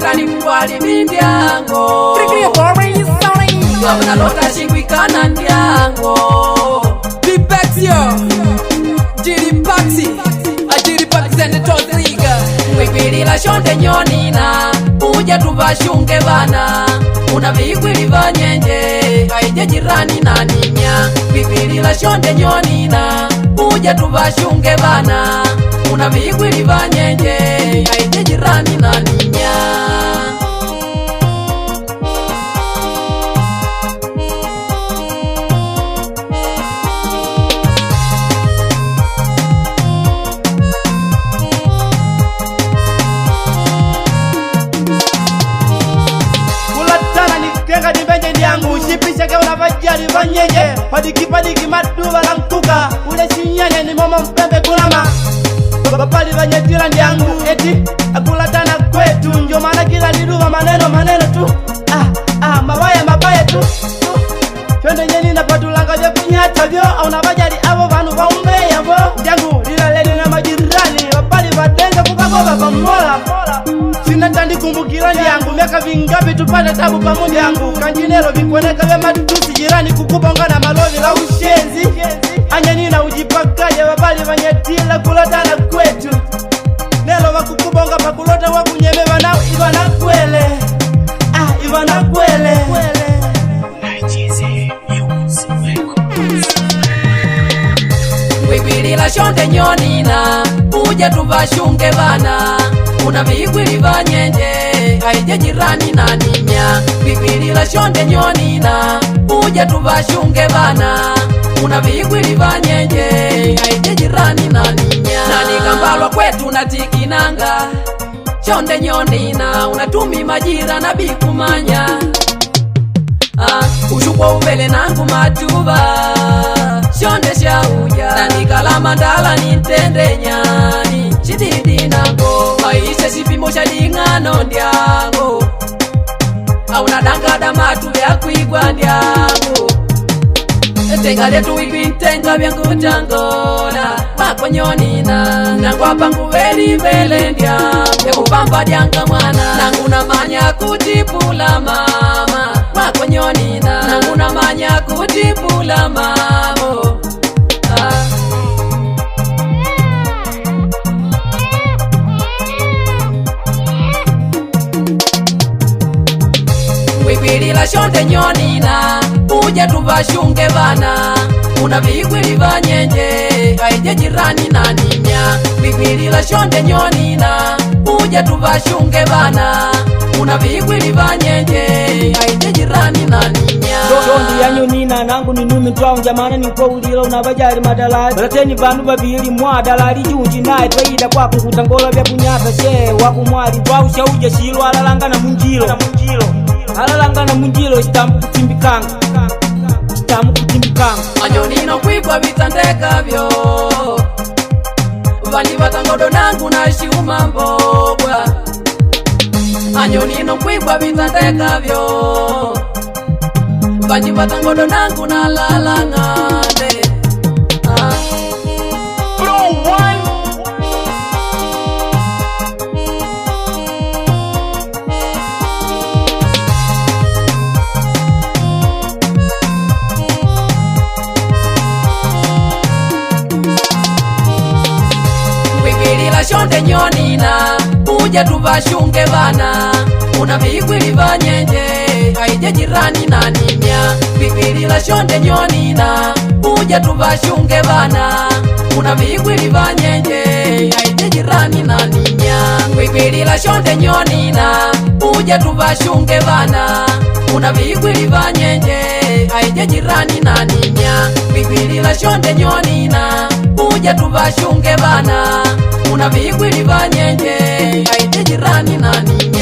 jirani kuwali bindiango Abuna lota shingwikana ndiango Bipexio Jiri Paxi Zende Tozriga Mwipilila shonde nyonina Uja tuvashunge bana Una vikwili vanyenje Aije jirani na nimya Mwipilila shonde nyonina Uja tuvashunge bana Una vikwili vanyenje Aije jirani na nimya Shipisha ke unavajali vanyenye Padiki maduva la mkuka Ule shinyanya ni mama mpembe kulama Babali vanyetila ndiangu eti akulatana kwetu Njo mana kila liduva maneno tu mabaya tu Chonde nyeni na patulanga je kunyata vyo Unavajali avo vanu vaumbe yavo Ndiangu lila leli na majirani Babali vadenga kukagoga pamola Sina tandi kumbukira ndiangu Miaka vingapi tupate tabu pamoja yangu Kanjinelo vikweneka vya matusi jirani Kukubonga na malovi la ushenzi Anyanina ujipakaje Babali vanyetila kulotana kwetu Nelo wakukubonga pakulota wakunyeme vanao Iva na kwele Iva na kwele Mwipilila shonde nyonina Uja tuvashunge bana Una vikwili vanyenje Aije jirani na nimya Vikwilila shonde nyonina Uja tuvashunge bana Una vikwili vanyenje Aije jirani na nimya Nani kambalwa kwetu na tikinanga Shonde nyonina Unatumi majira na bikumanya Ushukwa ubele nangu matuba Shonde shauja Nani kalama ndala nintende nyani Shididi nango Maisha sipimo shadingano ndiango Auna dangada matu vya kuigwa ndiango Tenga letu wikuitenga vya kutangola Mako nyonina Nangu apangu veli vele ndiango Ya kupamba dianga mwana Nangu na manya kutipula mama Mako nyonina Nangu na manya kutipula mamo Mwipilila shonde nyonina Uja tuvashunge bana Una vikwili vanyenje Aije jirani na nimya Mwipilila shonde nyonina Uja tuvashunge bana Una vikwili vanyenje Aije jirani na nimya Shondi ya nyonina nangu ni numi Twaunja mana ni kwa ulila unavajali madalali Balateni vanu vavili mwa dalali junji nae Twaida kwa kukutangola vya kunyata she Wakumwali Twausha uja shilu alalanga na munjilo Alalanga na munjilo Shitamu kutimbikanga Anyonino kwikwa vitandeka vyo Vani vatangodo nangu na shuma mbogwa Anyonino kwikwa vitandeka vyo Vani vatangodo nangu na lalangande Shonde nyonina Uja tuvashunge bana Una vikwili vanyenje Aije jirani na nimya Vikwilila shonde nyonina Uja tuvashunge bana Una vikwili vanyenje Aije jirani na nimya Vikwilila shonde nyonina Uja tuvashunge bana Una vikwili vanyenje Aije jirani na nimya Vikwilila shonde nyonina Uja tuvashunge bana Una vikwili vanyenje Aije jirani na nimya